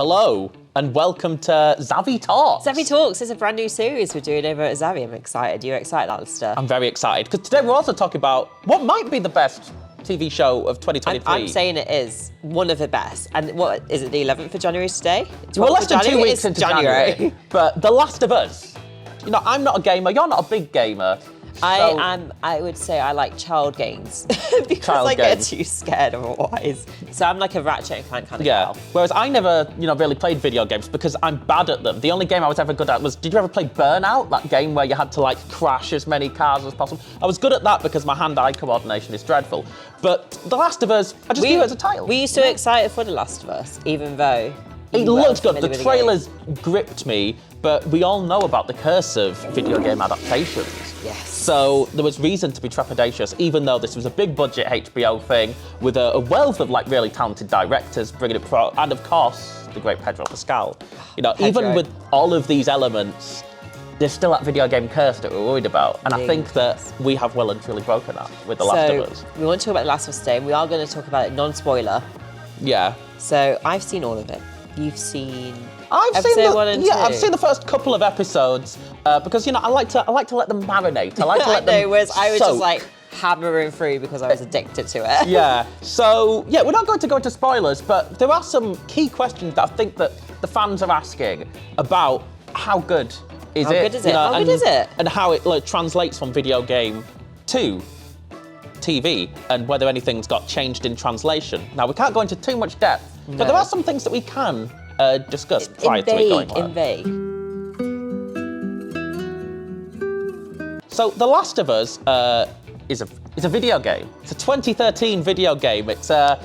Hello, and welcome to Zavvi Talks. Zavvi Talks is a brand new series we're doing over at Zavvi. I'm excited. You're excited, Alistair? I'm very excited, because today we're also talking about what might be the best TV show of 2023. I'm saying it is one of the best. And what, is it the 11th of January today? We're less than 2 weeks into January. But The Last of Us. You know, I'm not a gamer, you're not a big gamer. I would say I like child games because I get too scared otherwise. So I'm like a Ratchet and Clank kind of girl. Whereas I never, really played video games because I'm bad at them. The only game I was ever good at was, did you ever play Burnout? That game where you had to crash as many cars as possible. I was good at that because my hand-eye coordination is dreadful. But The Last of Us, I just view it as a title. Were you so excited for The Last of Us, even though it looked good. The trailers gripped me, but we all know about the curse of video game adaptations. Yes. So there was reason to be trepidatious, even though this was a big budget HBO thing with a wealth of really talented directors bringing it forward, and of course the great Pedro Pascal. Even with all of these elements, there's still that video game curse that we're worried about, and I think that we have well and truly broken that with The Last of Us. We want to talk about The Last of Us today, and we are going to talk about it non-spoiler. Yeah. So I've seen all of it. You've seen. I've seen the first couple of episodes because I like to let them marinate. I like to let them whereas I was soak. just hammering through because I was addicted to it. Yeah. So we're not going to go into spoilers, but there are some key questions that I think that the fans are asking about how good is how it? Good is it? How good is it? And how it translates from video game to TV, and whether anything's got changed in translation. Now we can't go into too much depth, but there are some things that we can discuss prior to it going live. So The Last of Us is a video game. It's a 2013 video game. It's a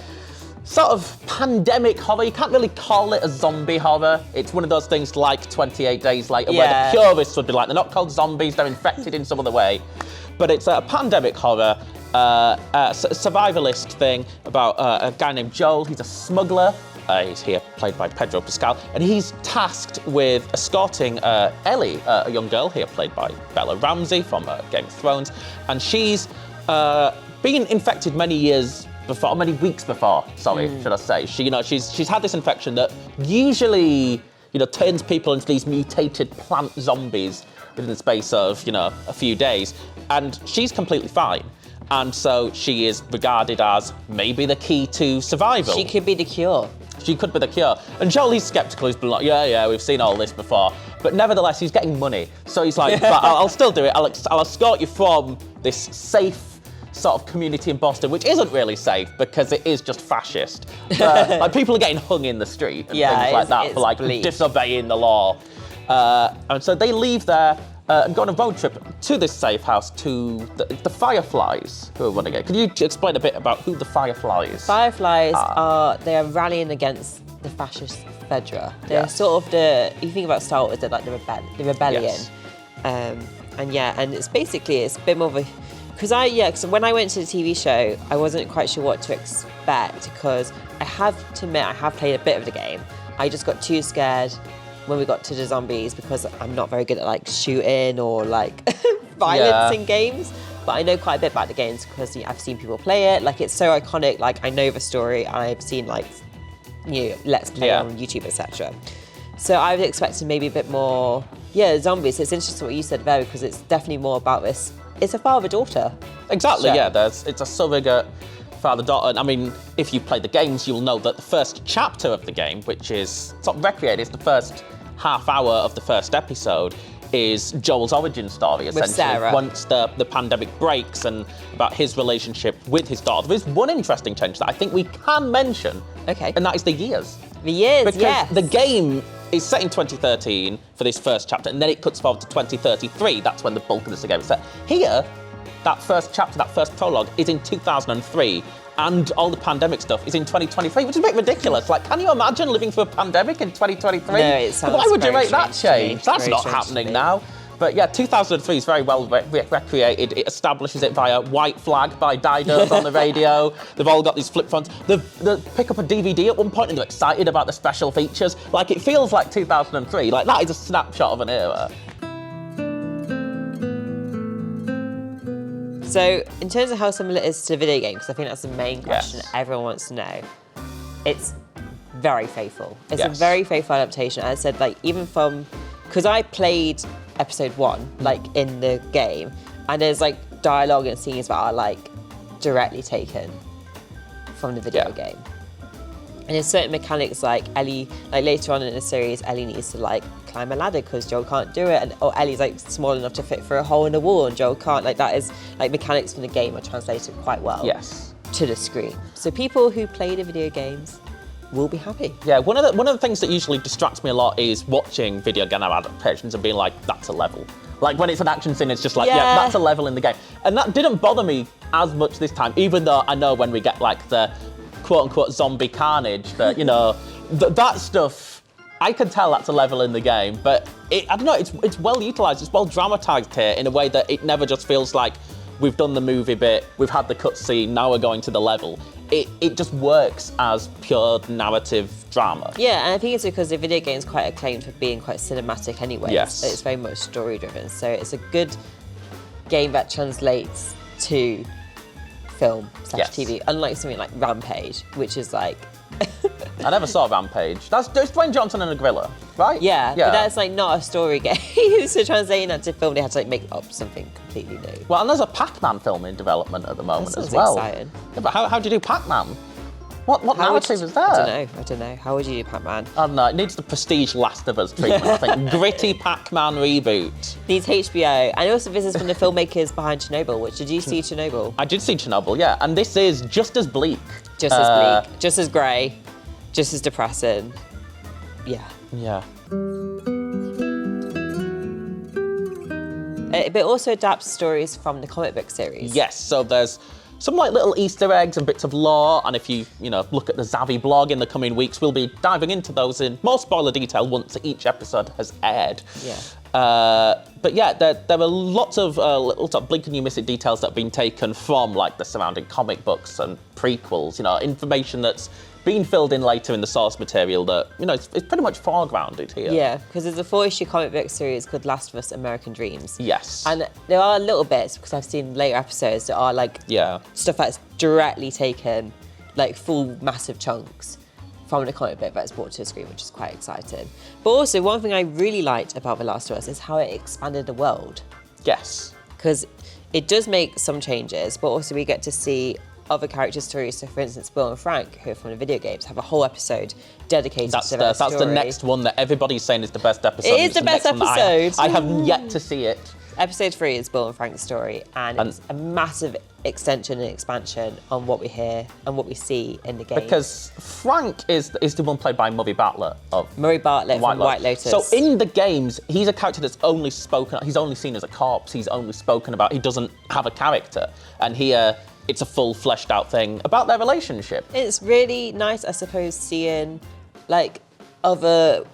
sort of pandemic horror. You can't really call it a zombie horror. It's one of those things like 28 Days Later, where the purists would be like, they're not called zombies, they're infected in some other way. But it's a pandemic horror, survivalist thing about a guy named Joel. He's a smuggler. He's here played by Pedro Pascal, and he's tasked with escorting Ellie, a young girl here played by Bella Ramsey from Game of Thrones, and she's been infected many weeks before, should I say. She's had this infection that usually, turns people into these mutated plant zombies within the space of, a few days, and she's completely fine. And so she is regarded as maybe the key to survival. She could be the cure. She could be the cure. And Joel, he's sceptical. He's been like, yeah, we've seen all this before. But nevertheless, he's getting money. So he's like, but I'll still do it. I'll escort you from this safe sort of community in Boston, which isn't really safe because it is just fascist. People are getting hung in the street and things like that for disobeying the law. And so they leave there and go on a road trip to this safe house to the Fireflies who are running it. Can you explain a bit about who the Fireflies Fireflies are rallying against the fascist Fedra. They're sort of if you think about Star Wars, they're like the rebellion. Yes. And it's basically, it's a bit more of a, because when I went to the TV show, I wasn't quite sure what to expect, because I have to admit, I have played a bit of the game. I just got too scared when we got to the zombies because I'm not very good at shooting or violence in games. But I know quite a bit about the games because I've seen people play it. It's so iconic. I know the story. I've seen Let's Play on YouTube, etc. So I was expecting maybe a bit more, zombies. It's interesting what you said there, because it's definitely more about this. It's a father-daughter. Exactly, it's a surrogate father-daughter. And I mean, if you play the games, you'll know that the first chapter of the game, which is sort of recreated, is the first half hour of the first episode, is Joel's origin story, essentially. With Sarah. Once the pandemic breaks, and about his relationship with his daughter. There is one interesting change that I think we can mention, and that is the years. The years, because the game is set in 2013 for this first chapter, and then it cuts forward to 2033. That's when the bulk of the game is set. Here, that first chapter, that first prologue, is in 2003, and all the pandemic stuff is in 2023, which is a bit ridiculous. Can you imagine living through a pandemic in 2023? No, it sounds Why would you make very that change? That's not happening now. But 2003 is very well recreated. It establishes it via White Flag by Dido on the radio. They've all got these flip phones. They pick up a DVD at one point and they're excited about the special features. It feels like 2003. That is a snapshot of an era. So, in terms of how similar it is to video games, because I think that's the main question everyone wants to know, it's very faithful. It's a Yes. very faithful adaptation. As I said, like even from, because I played episode 1 like in the game, and there's like dialogue and scenes that are like directly taken from the video game. And there's certain mechanics like Ellie, like later on in the series, Ellie needs to like climb a ladder because Joel can't do it, and or Ellie's like small enough to fit through a hole in the wall and Joel can't. Like that is like mechanics from the game are translated quite well to the screen. So people who play the video games will be happy. Yeah, one of the things that usually distracts me a lot is watching video game adaptations and being like, that's a level. Like when it's an action scene, it's just like, yeah, that's a level in the game. And that didn't bother me as much this time, even though I know when we get like the quote-unquote zombie carnage, that, you know, that stuff, I can tell that's a level in the game, but I don't know, it's well utilised, it's well dramatised here in a way that it never just feels like we've done the movie bit, we've had the cutscene, now we're going to the level. It just works as pure narrative drama. Yeah, and I think it's because the video game is quite acclaimed for being quite cinematic anyway. Yes. It's very much story-driven, so it's a good game that translates to film / TV, unlike something like Rampage, which is like... I never saw Rampage. That's Dwayne Johnson and a gorilla, right? Yeah, but that's like not a story game. So translating that to film, they had to like make up something completely new. Well, and there's a Pac-Man film in development at the moment That as well. sounds exciting. Yeah, but how do you do Pac-Man? What narrative is there? I don't know. How would you do Pac-Man? I don't know, it needs the prestige Last of Us treatment, I think. Gritty Pac-Man reboot. Needs HBO. And also this is from the filmmakers behind Chernobyl, which did you see Chernobyl? I did see Chernobyl, yeah, and this is just as bleak. Just as bleak, just as grey, just as depressing. Yeah. Yeah. But it also adapts stories from the comic book series. Yes, so there's some like little Easter eggs and bits of lore, and if you look at the Zavvi blog in the coming weeks, we'll be diving into those in more spoiler detail once each episode has aired. Yeah. But yeah, there are lots of little sort of blink and you miss it details that have been taken from like the surrounding comic books and prequels, information that's been filled in later in the source material that, it's pretty much foregrounded here. Yeah, because there's a 4-issue comic book series called Last of Us American Dreams. Yes. And there are little bits, because I've seen later episodes that are like stuff that's directly taken, like full massive chunks from the comic book that's brought to the screen, which is quite exciting. But also, one thing I really liked about The Last of Us is how it expanded the world. Yes. Because it does make some changes, but also we get to see other character stories. So, for instance, Bill and Frank, who are from the video games, have a whole episode dedicated to their story. That's the next one that everybody's saying is the best episode. It is the best episode. I have yet to see it. Episode 3 is Bill and Frank's story, and it's a massive extension and expansion on what we hear and what we see in the game. Because Frank is the one played by Murray Bartlett of Murray Bartlett from White Lotus. So in the games, he's a character that's only spoken, he's only seen as a corpse, he's only spoken about, he doesn't have a character. And here, it's a full fleshed out thing about their relationship. It's really nice, I suppose, seeing like other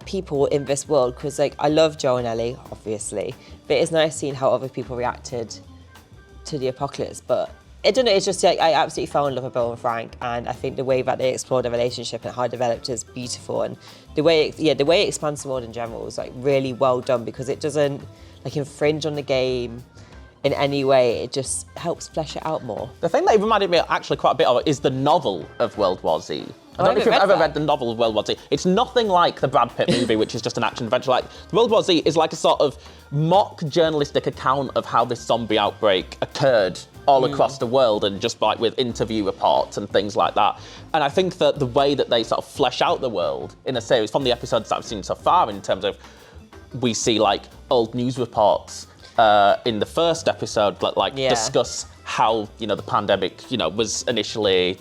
people in this world, because like I love Joel and Ellie, obviously, but it's nice seeing how other people reacted to the apocalypse. But I don't know, it's just like I absolutely fell in love with Bill and Frank, and I think the way that they explored their relationship and how it developed is beautiful, and the way it expands the world in general is like really well done, because it doesn't like infringe on the game in any way. It just helps flesh it out more. The thing that reminded me actually quite a bit of is the novel of World War Z. I don't know if you've ever read the novel of World War Z. It's nothing like the Brad Pitt movie, which is just an action adventure. Like, World War Z is like a sort of mock journalistic account of how this zombie outbreak occurred all across the world, and just like with interview reports and things like that. And I think that the way that they sort of flesh out the world in a series, from the episodes that I've seen so far, in terms of we see like old news reports in the first episode that discuss how, the pandemic, was initially,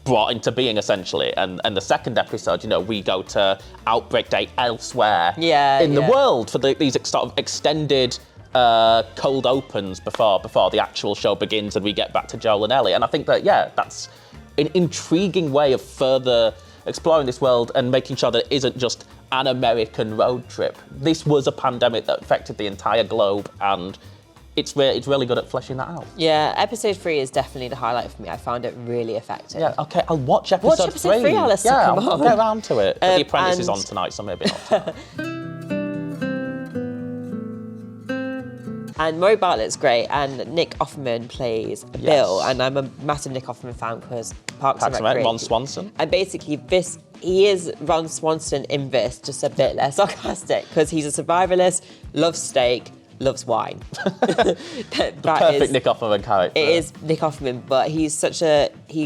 brought into being essentially, and the second episode, we go to outbreak day elsewhere in the world for these sort of extended cold opens before the actual show begins and we get back to Joel and Ellie. And I think that that's an intriguing way of further exploring this world and making sure that it isn't just an American road trip. This was a pandemic that affected the entire globe, and it's really good at fleshing that out. Yeah, episode 3 is definitely the highlight for me. I found it really effective. Yeah, okay, I'll watch episode 3. Alistair, I'll get around to it. The Apprentice is on tonight, so maybe not tonight. And Murray Bartlett's great, and Nick Offerman plays Bill, and I'm a massive Nick Offerman fan because Parks and Rec. Ron Swanson. And basically he is Ron Swanson in this, just a bit less sarcastic, because he's a survivalist, loves steak, loves wine. Perfect Nick Offerman character. It is Nick Offerman, but he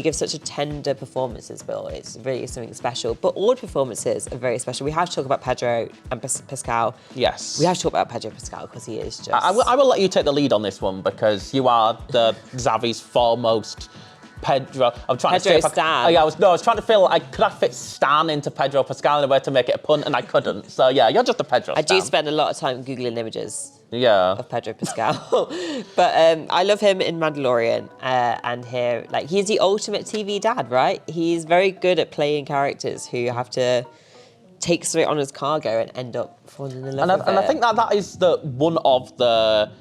gives such a tender performance as Bill. It's really something special. But all performances are very special. We have to talk about Pedro and Pascal. Yes. We have to talk about Pedro Pascal because he is just... I will let you take the lead on this one because you are the Zavvi's foremost Pedro. I'm trying Pedro to see if Stan. I was trying to feel could I fit Stan into Pedro Pascal in a way to make it a pun, and I couldn't. So yeah, you're just a Pedro Stan. I do spend a lot of time Googling images. Yeah. Of Pedro Pascal. But I love him in Mandalorian and here, he's the ultimate TV dad, right? He's very good at playing characters who have to take something on as cargo and end up falling in love with it. And I think that is one of the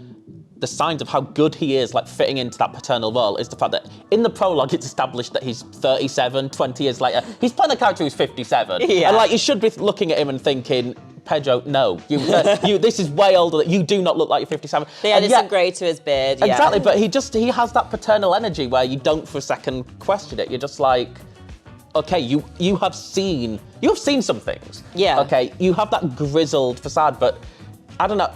signs of how good he is, fitting into that paternal role, is the fact that in the prologue it's established that he's 37, 20 years later. He's playing a character who's 57. Yeah. And you should be looking at him and thinking, Pedro, no, this is way older. You do not look like you're 57. They added some grey to his beard. Yeah. Exactly, but he has that paternal energy where you don't for a second question it. You're just like, okay, you have seen some things. Yeah. Okay, you have that grizzled facade, but I don't know.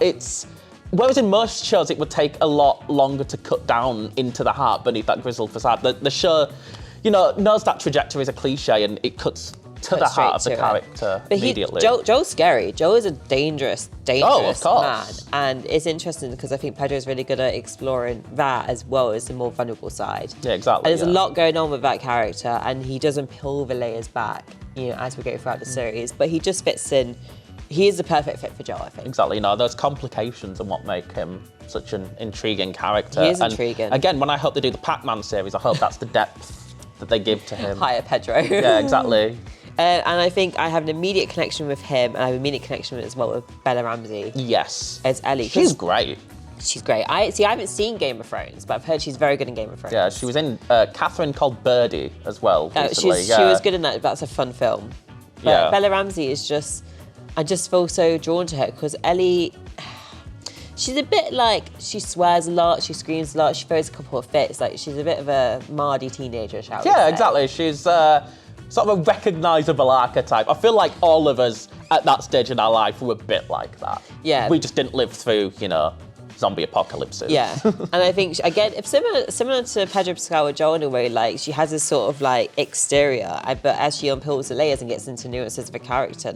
Whereas in most shows it would take a lot longer to cut down into the heart beneath that grizzled facade. The show, knows that trajectory is a cliche and it cuts to the heart of the character immediately. Joel's scary. Joel is a dangerous of course. man. And it's interesting because I think Pedro's really good at exploring that as well as the more vulnerable side. Yeah, exactly. And there's a lot going on with that character and he doesn't peel the layers back, as we go throughout the series. But he just fits in. He is the perfect fit for Joel, I think. Exactly. Those complications and what make him such an intriguing character. He is intriguing. Again, when I hope they do the Pac-Man series, I hope that's the depth that they give to him. Higher Pedro. Yeah, exactly. And I think I have an immediate connection with him, and I have an immediate connection as well with Bella Ramsey. Yes. As Ellie. She's great. She's great. I haven't seen Game of Thrones, but I've heard she's very good in Game of Thrones. Yeah, she was in Catherine Called Birdie as well recently. She was good in that. That's a fun film. But Bella Ramsey is just... I just feel so drawn to her because Ellie... She's a bit she swears a lot, she screams a lot, she throws a couple of fits. She's a bit of a mardy teenager, shall we say. Yeah, exactly. She's sort of a recognisable archetype. I feel like all of us at that stage in our life were a bit like that. Yeah. We just didn't live through, zombie apocalypses. Yeah, and I think, again, if similar to Pedro Pascal or Joel in a way, she has this sort of exterior, but as she unpeels the layers and gets into nuances of a character,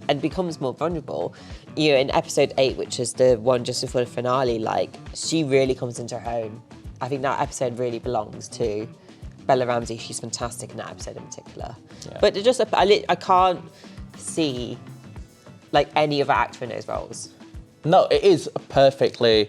and becomes more vulnerable, in episode 8, which is the one just before the finale, she really comes into her own. I think that episode really belongs to Bella Ramsey. She's fantastic in that episode in particular. Yeah. But I can't see any other actor in those roles. No, it is a perfectly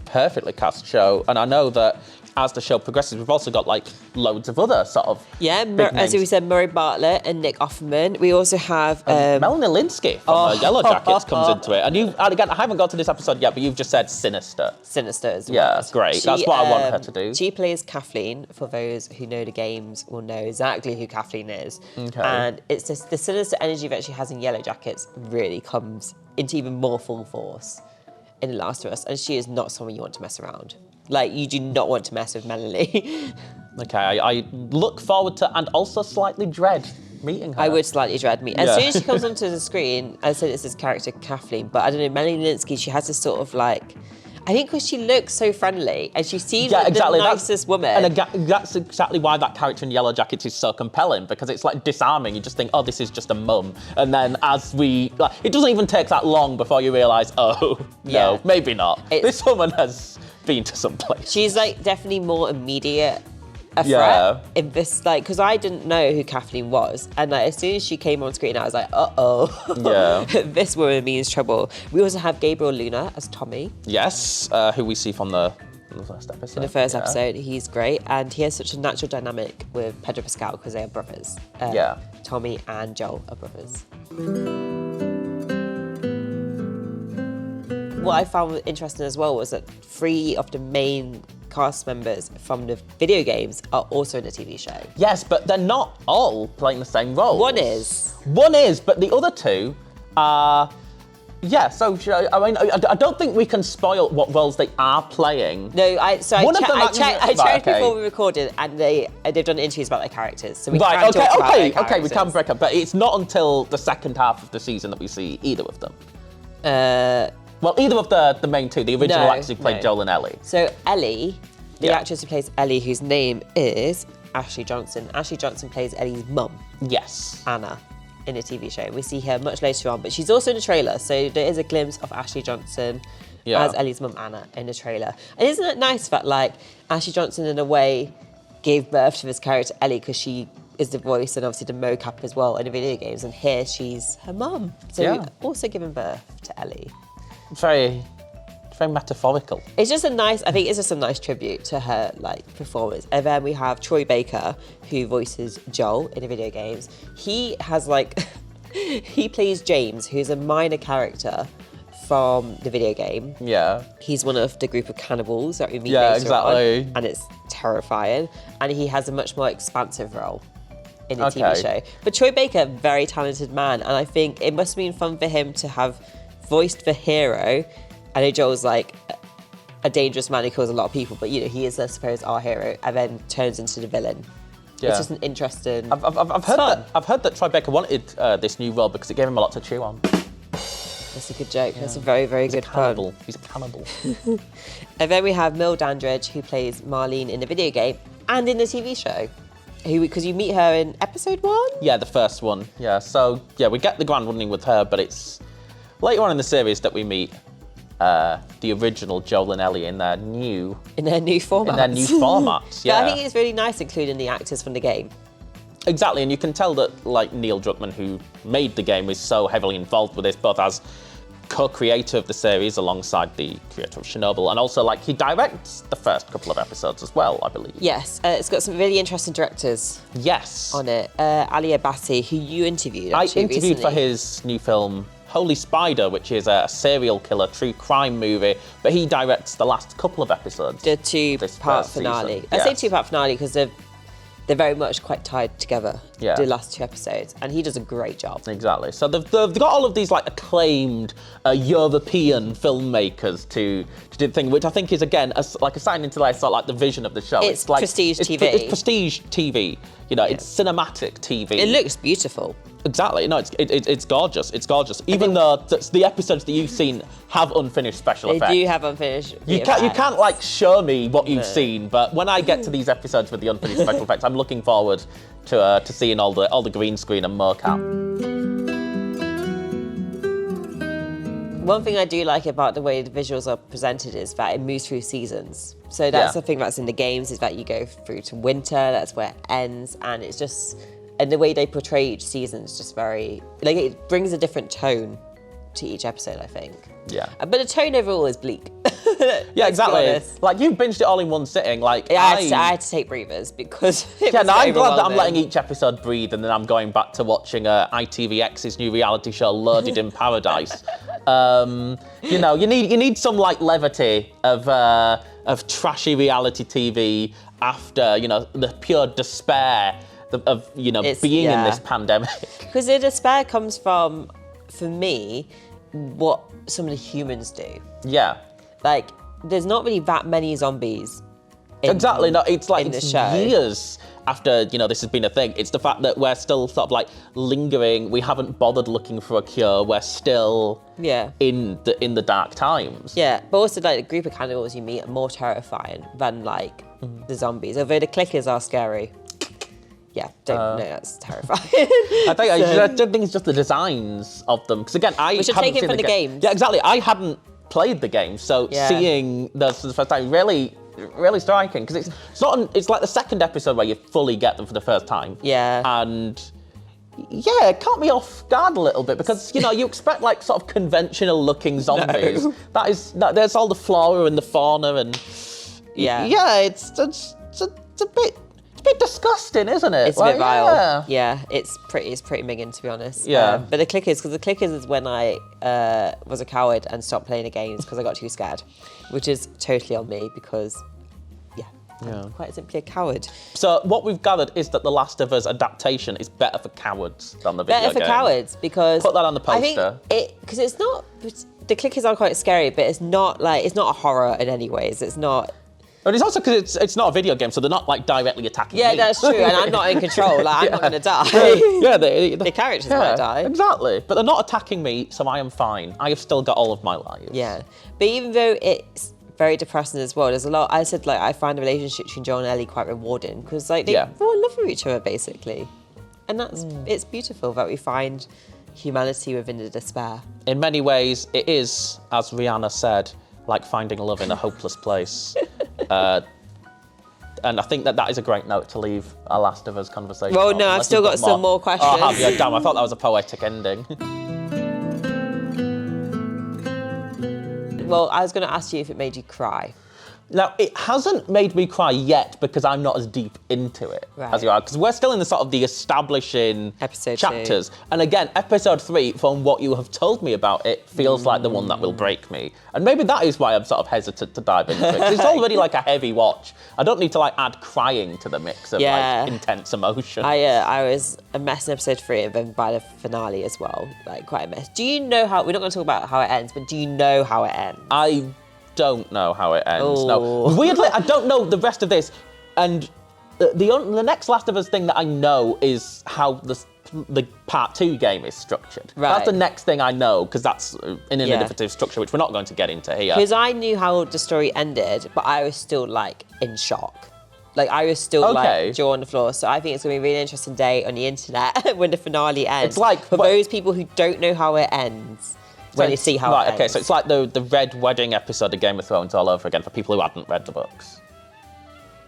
cast show, and I know that as the show progresses, we've also got loads of other sort of as we said, Murray Bartlett and Nick Offerman. We also have Melanie Linsky from Yellow Jackets comes into it, and again, I haven't got to this episode yet, but you've just said Sinister. Sinister as well. Yeah, great. That's what I want her to do. She plays Kathleen. For those who know the games, will know exactly who Kathleen is. Okay. And it's just the sinister energy that she has in Yellow Jackets really comes into even more full force in The Last of Us, and she is not someone you want to mess around. You do not want to mess with Melanie. Okay, I look forward to and also slightly dread meeting her. I would slightly dread meeting. As soon as she comes onto the screen, I said it's this character Kathleen, but I don't know, Melanie Linsky, she has this sort of I think because she looks so friendly and she seems the nicest woman. And that's exactly why that character in Yellow Jackets is so compelling, because it's disarming. You just think, oh, this is just a mum. And then it doesn't even take that long before you realise, no, maybe not. This woman has been to some place. She's definitely more immediate a threat in this, because I didn't know who Kathleen was, and as soon as she came on screen, I was like, this woman means trouble. We also have Gabriel Luna as Tommy. Yes, who we see from the first episode. In the first episode, he's great, and he has such a natural dynamic with Pedro Pascal because they are brothers. Tommy and Joel are brothers. What I found interesting as well was that 3 of the main cast members from the video games are also in the TV show. Yes, but they're not all playing the same role. One is, but the other 2 are Yeah, so I mean, I don't think we can spoil what roles they are playing. No, I checked Right, okay. before we recorded, and they've done interviews about their characters, so we Right, can talk about their okay, we characters. can break up, but it's not until the second half of the season that we see either of them. Well, either of the main two. The original actually played Joel and Ellie. So Ellie, the Yeah. actress who plays Ellie, whose name is Ashley Johnson. Ashley Johnson plays Ellie's mum, Yes. Anna, in a TV show. We see her much later on, but she's also in the trailer, so there is a glimpse of Ashley Johnson as Ellie's mum, Anna, in the trailer. And isn't it nice that, like, Ashley Johnson, in a way, gave birth to this character, Ellie, because she is the voice and obviously the mocap as well in the video games, and here she's her mum. So we've also given birth to Ellie. Very metaphorical. It's just I think it's just a nice tribute to her, like, performance. And then we have Troy Baker, who voices Joel in the video games. He has, like, he plays James, who's a minor character from the video game. Yeah. He's one of the group of cannibals that we meet Yeah, later exactly. on, and it's terrifying. And he has a much more expansive role in the Okay. TV show. But Troy Baker, very talented man, and I think it must have been fun for him to have voiced the hero. I know Joel's like a dangerous man who kills a lot of people, but, you know, he is, I suppose, our hero, and then turns into the villain. Yeah. It's just an interesting. I've heard that Troy Baker wanted this new role because it gave him a lot to chew on. That's a good joke. That's a very, very good pun. He's a cannibal. And then we have Mil Dandridge, who plays Marlene in the video game and in the TV show. Because you meet her in episode 1? Yeah, the first one. Yeah, so yeah, we get the grand running with her, but it's later on in the series that we meet the original Joel and Ellie in their new format. In their new formats, yeah. But I think it's really nice including the actors from the game. Exactly, and you can tell that, like, Neil Druckmann, who made the game, is so heavily involved with this, both as co-creator of the series alongside the creator of Chernobyl, and also, like, he directs the first couple of episodes as well, I believe. Yes, it's got some really interesting directors Yes. on it. Ali Abbasi, who you interviewed, I actually, interviewed for recently. his new film, Holy Spider, which is a serial killer true crime movie, but he directs the last couple of episodes. The this two-part first finale. season. I say Yes. two-part finale because they're very much quite tied together, Yeah. the last 2 episodes, and he does a great job. Exactly. So they've got all of these, like, acclaimed European filmmakers to do the thing, which I think is, again, a sign into, like, sort of like the vision of the show. It's like prestige TV. It's prestige TV. You know, it's cinematic TV. It looks beautiful. Exactly. No, it's gorgeous. It's gorgeous. Even though the episodes that you've seen have unfinished special effects. They do have unfinished. You can't like show me what you've seen, but when I get to these episodes with the unfinished special effects, I'm looking forward to seeing all the green screen and mocap. One thing I do like about the way the visuals are presented is that it moves through seasons. So that's the thing that's in the games, is that you go through to winter, that's where it ends, and it's just, and the way they portray each season is just very, like, it brings a different tone to each episode, I think. Yeah. But the tone overall is bleak. Yeah, exactly. honest. Like, you binged it all in one sitting. Like, I had to take breathers because it yeah, was no, I'm glad that I'm overwhelming. letting each episode breathe, and then I'm going back to watching ITVX's new reality show, Loaded in Paradise. You know, you need some, like, levity of trashy reality TV after, you know, the pure despair of, you know, being in this pandemic. Because the despair comes from, for me, what some of the humans do. Yeah. Like, there's not really that many zombies. Exactly. No, it's like in the it's show. years after, you know, this has been a thing. It's the fact that we're still sort of like lingering. We haven't bothered looking for a cure. We're still in the dark times. Yeah, but also, like, the group of cannibals you meet are more terrifying than, like, the zombies. Although the clickers are scary. Yeah, no, that's terrifying. I don't think it's just the designs of them. Because again, Which are taken from the games. Yeah, exactly. I hadn't played the game, so seeing those for the first time really striking. Because it's like the second episode where you fully get them for the first time. Yeah. And yeah, it caught me off guard a little bit because, you know, you expect, like, sort of conventional looking zombies. No. There's all the flora and the fauna and yeah, it's a bit disgusting, isn't it? It's a bit vile. Yeah, it's pretty minging, to be honest. Yeah. But the clickers is when I was a coward and stopped playing the games because I got too scared, which is totally on me because, Yeah. I'm quite simply a coward. So what we've gathered is that The Last of Us adaptation is better for cowards than the video Better for game. cowards because Put that on the I think poster. because it's not the clickers are quite scary, but it's not a horror in any ways. It's not. But it's also because it's not a video game, so they're not like directly attacking Yeah, me. that's true, and I'm not in control. Like, I'm not going to die. Yeah, The characters might die. Exactly. But they're not attacking me, so I am fine. I have still got all of my lives. Yeah, but even though it's very depressing as well, there's a lot. I said I find the relationship between Joel and Ellie quite rewarding because they fall in love with each other basically, and it's beautiful that we find humanity within the despair. In many ways, it is, as Rihanna said, like finding love in a hopeless place. And I think that is a great note to leave our Last of Us conversation Well, on. no, I've still got some more questions. Oh, have you? Damn, I thought that was a poetic ending. Well, I was going to ask you if it made you cry. Now, it hasn't made me cry yet because I'm not as deep into it as you are, because we're still in the sort of the establishing Episode chapters. 2. And again, episode 3, from what you have told me about it, feels like the one that will break me. And maybe that is why I'm sort of hesitant to dive into it. 'Cause it's already like a heavy watch. I don't need to like add crying to the mix of like intense emotion. I was a mess in episode 3 and then by the finale as well, like quite a mess. Do you know how, we're not going to talk about how it ends, but do you know how it ends? I don't know how it ends. No, weirdly, I don't know the rest of this. And the next Last of Us thing that I know is how the part 2 game is structured. Right. That's the next thing I know because that's an innovative structure, which we're not going to get into here. Because I knew how the story ended, but I was still like in shock. Like I was still like jaw on the floor. So I think it's going to be a really interesting day on the internet when the finale ends. It's like for those people who don't know how it ends. When you see how it ends. Okay, so it's like the Red Wedding episode of Game of Thrones all over again for people who hadn't read the books.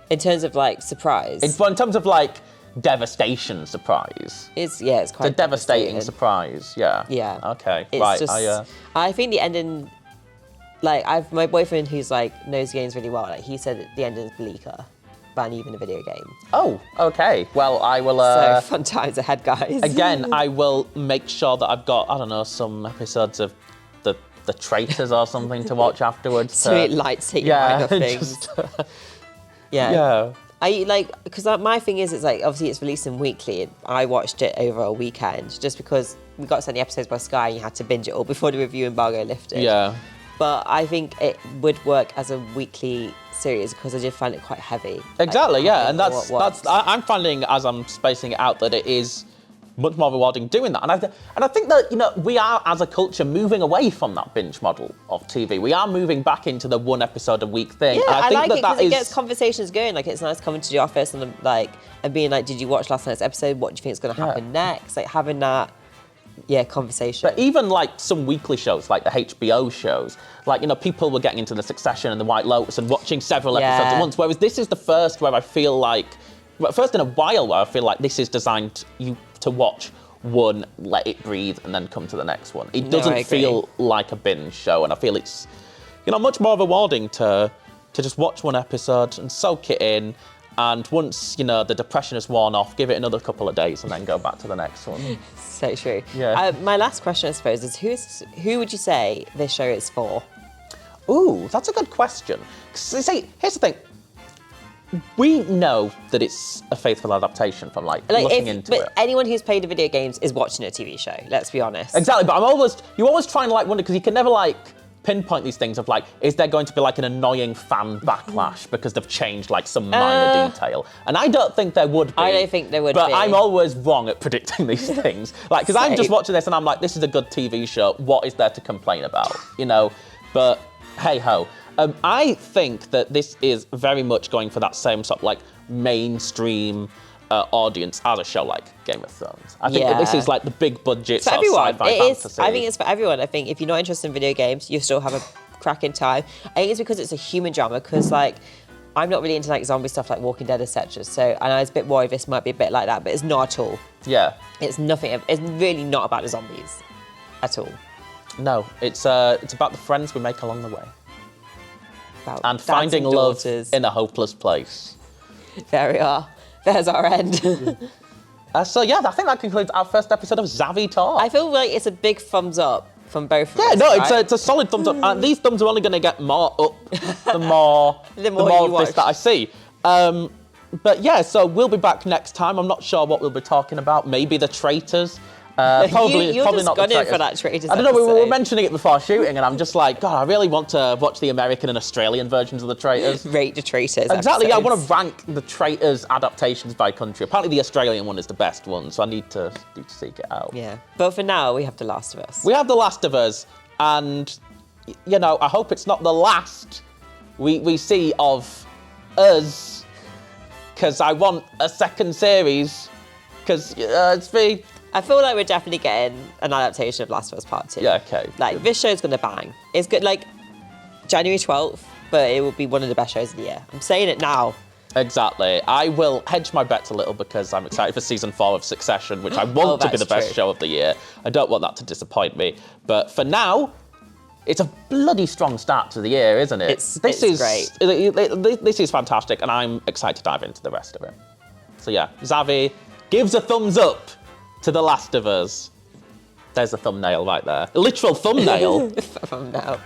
In terms of like surprise. In terms of like devastation surprise. It's quite a devastating surprise. Yeah. Yeah. Okay. It's right. Just, I think the ending, like my boyfriend who's like knows games really well. Like he said that the ending is bleaker than even a video game. Oh, okay. Well, I will. So fun times ahead, guys. Again, I will make sure that I've got, I don't know, some episodes of the Traitors or something to watch afterwards. Sweet lights take your mind off things. Yeah. I like because my thing is, it's like obviously it's releasing weekly. I watched it over a weekend just because we got sent the episodes by Sky and you had to binge it all before the review embargo lifted. Yeah. But I think it would work as a weekly series because I did find it quite heavy. Exactly, like, and I'm finding as I'm spacing it out that it is much more rewarding doing that. And I think that we are as a culture moving away from that binge model of TV. We are moving back into the one episode a week thing. Yeah, and I like it because it is... gets conversations going. Like it's nice coming to the office and and being like, did you watch last night's episode? What do you think is going to happen next? Like having that. Yeah, conversation. But even like some weekly shows, like the HBO shows, like, people were getting into the Succession and the White Lotus and watching several episodes at once. Whereas this is the first where I feel like, first in a while where I feel like this is designed you to watch one, let it breathe, and then come to the next one. It doesn't feel like a binge show, and I feel it's, much more rewarding to just watch one episode and soak it in. And once, the depression is worn off, give it another couple of days and then go back to the next one. So true. Yeah. My last question, I suppose, is who would you say this show is for? Ooh, that's a good question. See, here's the thing. We know that it's a faithful adaptation from looking into it. But anyone who's played the video games is watching a TV show, let's be honest. Exactly, but you always try and wonder, because you can never pinpoint these things of is there going to be an annoying fan backlash because they've changed some minor detail? And I don't think there would be. I don't think there would be. But I'm always wrong at predicting these things. Because I'm just watching this and I'm like, this is a good TV show. What is there to complain about? But hey ho. I think that this is very much going for that same sort of mainstream audience as a show like Game of Thrones. I think that this is the big budget sort of sci-fi fantasy. I think it's for everyone. I think if you're not interested in video games, you still have a cracking time. I think it's because it's a human drama, because I'm not really into zombie stuff like Walking Dead, etc. So I was a bit worried this might be a bit like that, but it's not at all. Yeah. It's nothing. It's really not about the zombies at all. No, it's about the friends we make along the way. About and finding love in a hopeless place. There we are. There's our end. So yeah, I think that concludes our first episode of Zavvi Talk. I feel like it's a big thumbs up from both of us. Yeah, no, right? it's a solid thumbs up. And these thumbs are only going to get more up the more you of this that I see. But yeah, so we'll be back next time. I'm not sure what we'll be talking about. Maybe the traitors. Probably You're probably just not the gunning traitors. for that traitors I don't know. We were episode. mentioning it before shooting, and I'm just like, God, I really want to watch the American and Australian versions of the traitors. Rate the traitors. Exactly. Yeah, I want episodes. to rank the traitors adaptations by country. Apparently, the Australian one is the best one, so I need to seek it out. Yeah, but for now we have The Last of Us. We have The Last of Us, and you know, I hope it's not the last we see of us, because I want a second series. Because it's been. I feel like we're definitely getting an adaptation of Last of Us Part 2. Yeah, okay. Like, this show's gonna bang. It's good, like, January 12th, but it will be one of the best shows of the year. I'm saying it now. Exactly. I will hedge my bets a little because I'm excited for season 4 of Succession, which I want to be the that's best true. show of the year. I don't want that to disappoint me. But for now, it's a bloody strong start to the year, isn't it? It's great. This is fantastic, and I'm excited to dive into the rest of it. So yeah, Zavvi gives a thumbs up to The Last of Us. There's a thumbnail right there. A literal thumbnail. From now.